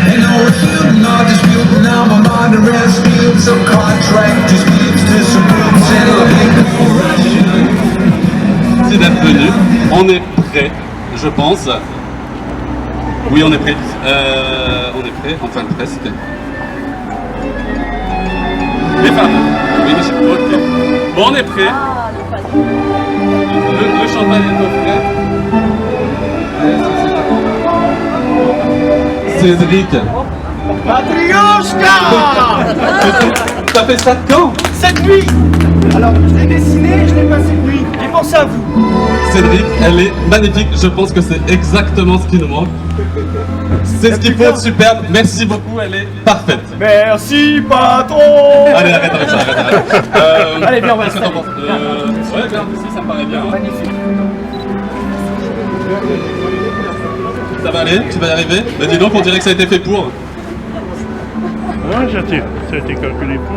Ain't no refuting or disputing, now my mind and rescue. Some contract just keeps disappearing. Merci d'être venu. On est prêt, je pense. Oui, on est prêt. On est prêt, enfin presque. Les femmes. Oui, monsieur. Ok. Bon, on est prêt. Le champagne est au frais. Cédric. Matryoshka. T'as fait ça quand? Cette nuit. Alors, je l'ai dessiné, je l'ai pas cette nuit. J'ai pensé à vous. Cédric, elle est magnifique. Je pense que c'est exactement ce qui nous manque. C'est ce qu'il faut de superbe. Merci beaucoup, elle est parfaite. Merci, patron. Allez, arrête. Allez, viens, on va qu'est-ce que t'en penses? Ouais, bien, ici, ça me paraît bien. Hein. Magnifique. Ça va aller? Tu vas y arriver? Mais dis donc, on dirait que ça a été fait pour. Ouais, ça a été calculé pour.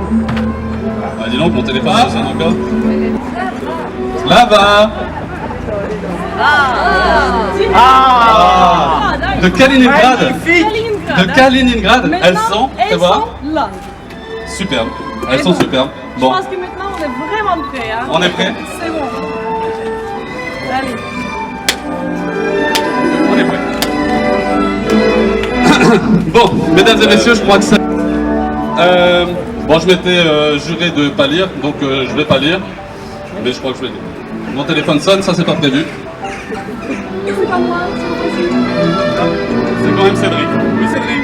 Bah, dis donc, mon téléphone sonne encore. Là-bas! De Kaliningrad! Magnifique. De Kaliningrad! Elles sont, tu elles vois? sont là. Superbes. Elles sont superbes. Je Bon, pense que maintenant on est vraiment prêts. Hein. on est prêts? C'est bon. Allez. On est prêts. Bon, mesdames et messieurs, je crois que ça... bon, je m'étais juré de pas lire, donc je vais pas lire. Mais je crois que je vais lire. Mon téléphone sonne, ça c'est pas prévu. C'est pas moi, c'est C'est quand même Cédric. Oui, Cédric.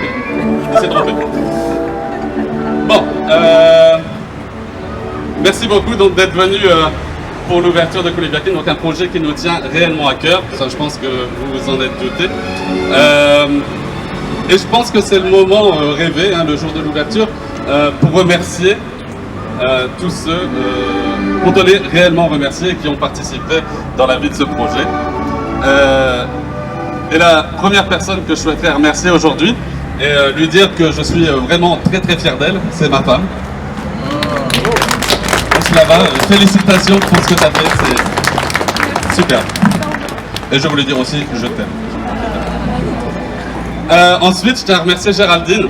Il s'est trompé. Bon, merci beaucoup donc d'être venu pour l'ouverture de Koulibiakin, donc un projet qui nous tient réellement à cœur. Ça, je pense que vous vous en êtes douté. Et je pense que c'est le moment rêvé, hein, le jour de l'ouverture, pour remercier tous ceux qu'on tenait réellement remercier et qui ont participé dans la vie de ce projet. Et la première personne que je souhaiterais remercier aujourd'hui et lui dire que je suis vraiment très fier d'elle, c'est ma femme. Slava, félicitations pour ce que tu as fait, c'est super. Et je voulais dire aussi, je t'aime. Ensuite, je tiens à remercier Géraldine.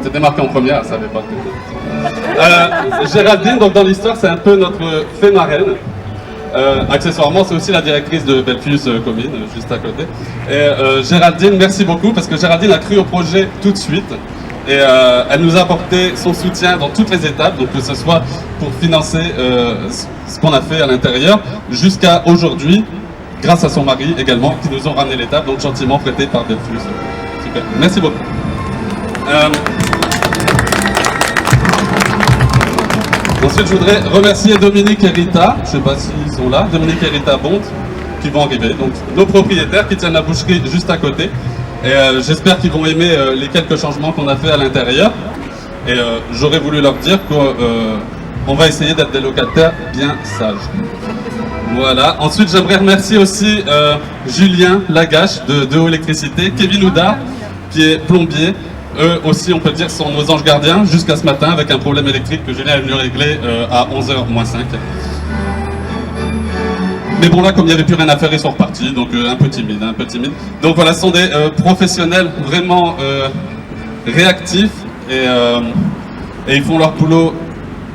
C'était marqué en première, elle savait pas que... Géraldine, donc dans l'histoire, c'est un peu notre fée marraine. Accessoirement, c'est aussi la directrice de Belfius Commune, juste à côté. Et Géraldine, merci beaucoup, parce que Géraldine a cru au projet tout de suite. Et elle nous a apporté son soutien dans toutes les étapes, donc que ce soit pour financer ce qu'on a fait à l'intérieur, jusqu'à aujourd'hui, grâce à son mari également, qui nous ont ramené l'étape, donc gentiment prêté par Belfius. Super, merci beaucoup. Ensuite, je voudrais remercier Dominique et Rita, je ne sais pas s'ils sont là, Dominique et Rita Bond, qui vont arriver, donc nos propriétaires qui tiennent la boucherie juste à côté. Et j'espère qu'ils vont aimer les quelques changements qu'on a fait à l'intérieur. Et j'aurais voulu leur dire qu'on va essayer d'être des locataires bien sages. Voilà. Ensuite, j'aimerais remercier aussi Julien Lagache de Haut Électricité, Kevin Houdard, qui est plombier. Eux aussi, on peut dire, sont nos anges gardiens jusqu'à ce matin avec un problème électrique que Julien est venu régler à 11h moins 5. Mais bon, là, comme il n'y avait plus rien à faire, ils sont repartis, donc un peu timide, un peu timide. Donc voilà, ce sont des professionnels vraiment réactifs et ils font leur boulot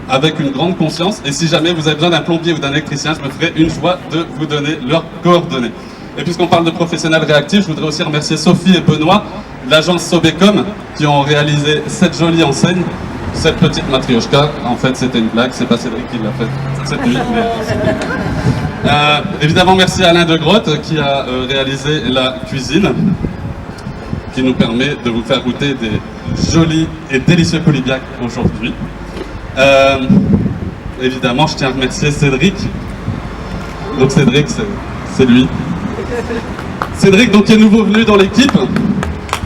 avec une grande conscience. Et si jamais vous avez besoin d'un plombier ou d'un électricien, je me ferai une joie de vous donner leurs coordonnées. Et puisqu'on parle de professionnels réactifs, je voudrais aussi remercier Sophie et Benoît, l'agence Sobecom, qui ont réalisé cette jolie enseigne, cette petite matrioshka. En fait, c'était une blague, c'est pas Cédric qui l'a fait cette nuit. Mais... évidemment, merci à Alain de Grotte qui a réalisé la cuisine, qui nous permet de vous faire goûter des jolis et délicieux Koulibiak aujourd'hui. Évidemment, je tiens à remercier Cédric. Donc Cédric, c'est lui. Cédric, donc, qui est nouveau venu dans l'équipe,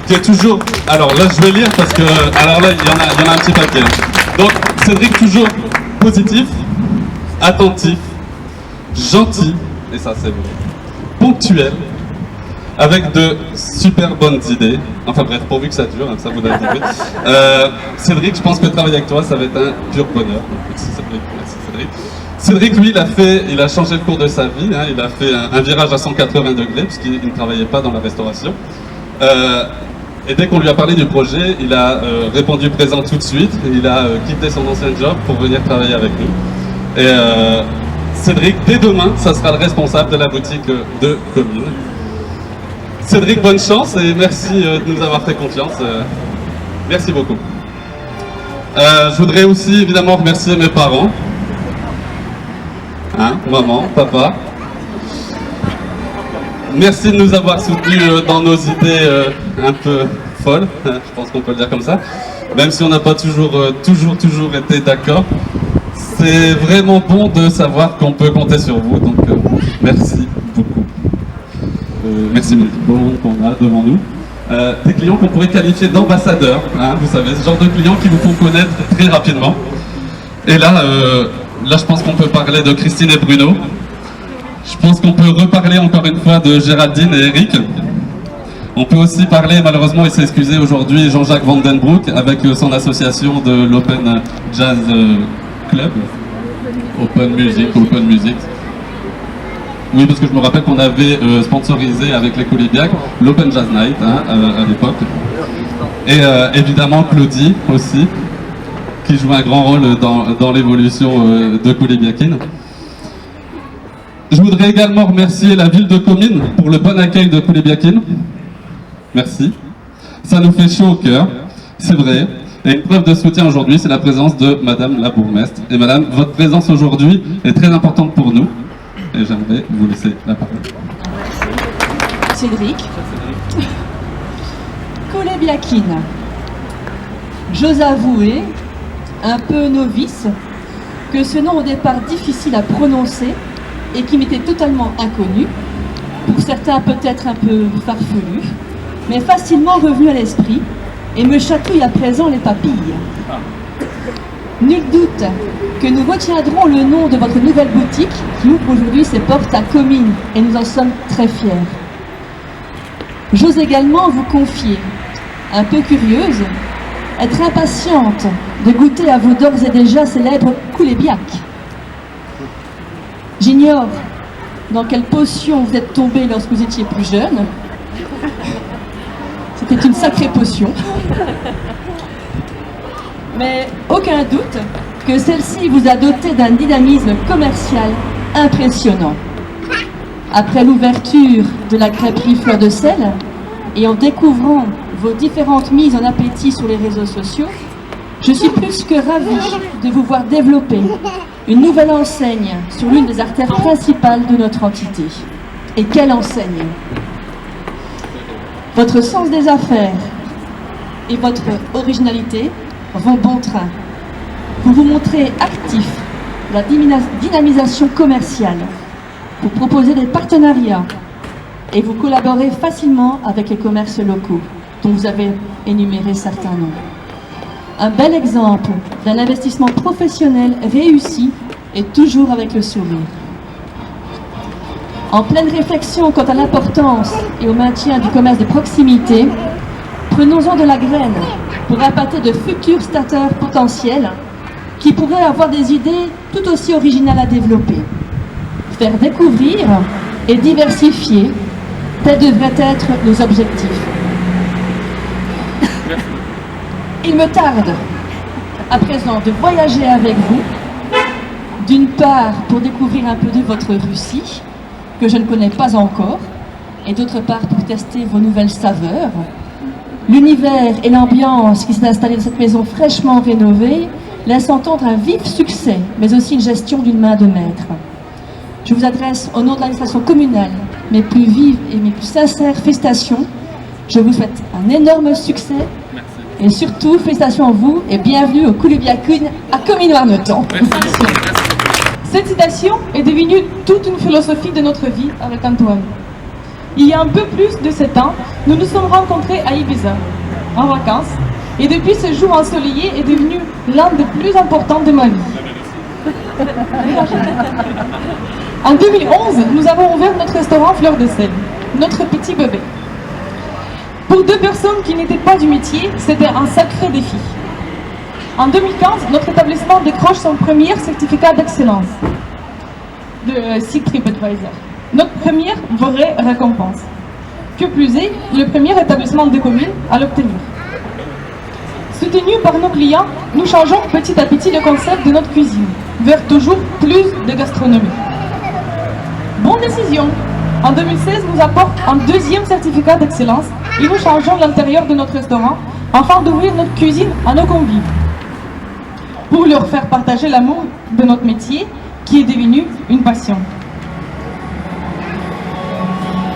qui est toujours... Alors là, je vais lire parce que... Alors là, il y en a un petit paquet. Donc, Cédric, toujours positif, attentif, gentil, et ça c'est ponctuel, avec de super bonnes idées. Enfin bref, pourvu que ça dure, hein, ça vous l'avez compris. Cédric, je pense que travailler avec toi, ça va être un pur bonheur. Merci Cédric. Cédric, lui, il a changé le cours de sa vie, hein, il a fait un virage à 180 degrés, puisqu'il ne travaillait pas dans la restauration. Et dès qu'on lui a parlé du projet, il a répondu présent tout de suite. Il a quitté son ancien job pour venir travailler avec nous. Et Cédric, dès demain, ça sera le responsable de la boutique de Comines. Cédric, bonne chance et merci de nous avoir fait confiance. Merci beaucoup. Je voudrais aussi évidemment remercier mes parents. Hein, maman, papa. Merci de nous avoir soutenus dans nos idées un peu folles, je pense qu'on peut le dire comme ça. Même si on n'a pas toujours été d'accord. C'est vraiment bon de savoir qu'on peut compter sur vous, donc merci beaucoup. Merci mille qu'on a devant nous. Des clients qu'on pourrait qualifier d'ambassadeurs, hein, vous savez, ce genre de clients qui vous font connaître très rapidement. Et là, je pense qu'on peut parler de Christine et Bruno. Je pense qu'on peut reparler encore une fois de Géraldine et Eric. On peut aussi parler, malheureusement, il s'est excusé aujourd'hui, Jean-Jacques Vandenbroek avec son association de l'Open Jazz Club. Open Music. Oui, parce que je me rappelle qu'on avait sponsorisé avec les Coulibiac l'Open Jazz Night hein, à l'époque. Et évidemment Claudie aussi, qui joue un grand rôle dans l'évolution de Coulibiakin. Je voudrais également remercier la ville de Comines pour le bon accueil de Coulibiakin. Merci. Ça nous fait chaud au cœur, c'est vrai. Et une preuve de soutien aujourd'hui, c'est la présence de Madame la bourgmestre. Et Madame, votre présence aujourd'hui est très importante pour nous. Et j'aimerais vous laisser la parole. Cédric. Coulibiakin. J'ose avouer, un peu novice, que ce nom au départ difficile à prononcer et qui m'était totalement inconnu, pour certains peut-être un peu farfelu, mais facilement revenu à l'esprit et me chatouille à présent les papilles. Nul doute que nous retiendrons le nom de votre nouvelle boutique qui ouvre aujourd'hui ses portes à Comines et nous en sommes très fiers. J'ose également vous confier, un peu curieuse, être impatiente de goûter à vos d'ores et déjà célèbres Coulibiac. J'ignore dans quelle potion vous êtes tombé lorsque vous étiez plus jeune. C'était une sacrée potion. Mais aucun doute que celle-ci vous a doté d'un dynamisme commercial impressionnant. Après l'ouverture de la crêperie Fleur de Sel et en découvrant vos différentes mises en appétit sur les réseaux sociaux, je suis plus que ravie de vous voir développer une nouvelle enseigne sur l'une des artères principales de notre entité. Et quelle enseigne! Votre sens des affaires et votre originalité vont bon train. Vous vous montrez actif de la dynamisation commerciale. Vous proposez des partenariats et vous collaborez facilement avec les commerces locaux, dont vous avez énuméré certains noms. Un bel exemple d'un investissement professionnel réussi et toujours avec le sourire. En pleine réflexion quant à l'importance et au maintien du commerce de proximité, prenons-en de la graine pour appâter de futurs stateurs potentiels qui pourraient avoir des idées tout aussi originales à développer. Faire découvrir et diversifier, tels devraient être nos objectifs. Il me tarde à présent de voyager avec vous, d'une part pour découvrir un peu de votre Russie, que je ne connais pas encore, et d'autre part pour tester vos nouvelles saveurs. L'univers et l'ambiance qui s'est installée dans cette maison fraîchement rénovée laissent entendre un vif succès, mais aussi une gestion d'une main de maître. Je vous adresse au nom de l'administration communale mes plus vives et mes plus sincères félicitations. Je vous souhaite un énorme succès. Merci. Et surtout, félicitations à vous et bienvenue au Coulibiakin à Comines-Warneton. Cette citation est devenue toute une philosophie de notre vie avec Antoine. Il y a un peu plus de 7 ans, nous nous sommes rencontrés à Ibiza, en vacances, et depuis ce jour ensoleillé est devenu l'un des plus importants de ma vie. En 2011, nous avons ouvert notre restaurant Fleur de Sel, notre petit bébé. Pour 2 personnes qui n'étaient pas du métier, c'était un sacré défi. En 2015, notre établissement décroche son premier certificat d'excellence de site TripAdvisor. Notre première vraie récompense. Que plus est, le premier établissement de commune à l'obtenir. Soutenus par nos clients, nous changeons petit à petit le concept de notre cuisine vers toujours plus de gastronomie. Bonne décision! En 2016, nous apportons un deuxième certificat d'excellence et nous changeons l'intérieur de notre restaurant afin d'ouvrir notre cuisine à nos convives pour leur faire partager l'amour de notre métier qui est devenu une passion.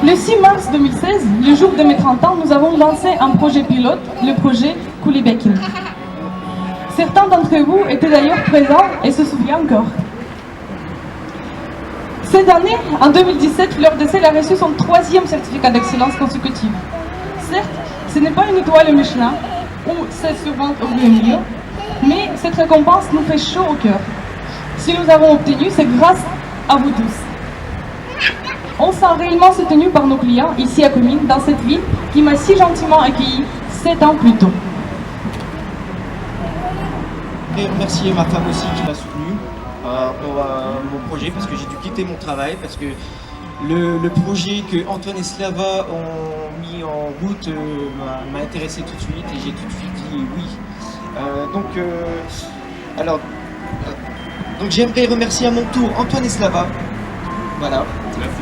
Le 6 mars 2016, le jour de mes 30 ans, nous avons lancé un projet pilote, le projet Koulibakin. Certains d'entre vous étaient d'ailleurs présents et se souviennent encore. Cette année, en 2017, Fleur de Sel a reçu son 3e certificat d'excellence consécutive. Certes, ce n'est pas une étoile Michelin, ou c'est souvent au milieu, mais cette récompense nous fait chaud au cœur. Si nous avons obtenu, c'est grâce à vous tous. On s'est réellement soutenu par nos clients ici à Comines, dans cette ville qui m'a si gentiment accueilli 7 ans plus tôt. Et remercier ma femme aussi qui m'a soutenu pour mon projet parce que j'ai dû quitter mon travail parce que le projet que Antoine et Slava ont mis en route m'a intéressé tout de suite et j'ai tout de suite dit oui. Donc j'aimerais remercier à mon tour Antoine et Slava, voilà,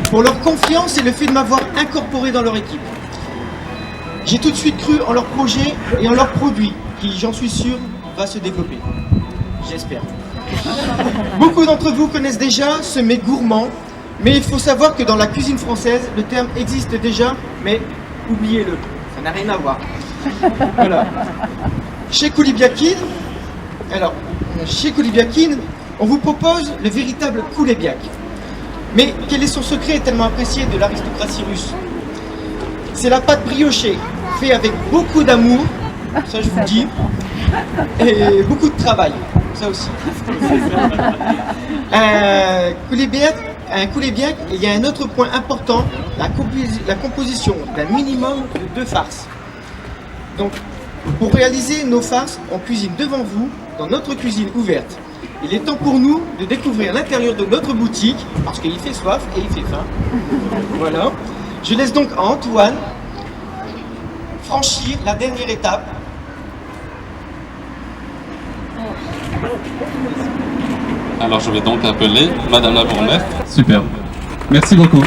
pour leur confiance et le fait de m'avoir incorporé dans leur équipe. J'ai tout de suite cru en leur projet et en leur produit qui, j'en suis sûr, va se développer. J'espère. Beaucoup d'entre vous connaissent déjà ce mets gourmand, mais il faut savoir que dans la cuisine française, le terme existe déjà, mais oubliez-le, ça n'a rien à voir. Voilà. Chez Koulibakin, on vous propose le véritable koulébiak. Mais quel est son secret tellement apprécié de l'aristocratie russe? C'est la pâte briochée, faite avec beaucoup d'amour, ça je vous le dis, et beaucoup de travail, ça aussi. Un koulébiak, il y a un autre point important, la composition d'un minimum de 2 farces. Donc, pour réaliser nos farces, on cuisine devant vous, dans notre cuisine ouverte. Il est temps pour nous de découvrir l'intérieur de notre boutique, parce qu'il fait soif et il fait faim. Voilà. Je laisse donc à Antoine franchir la dernière étape. Alors je vais donc appeler Madame la bourgmestre. Super. Merci beaucoup.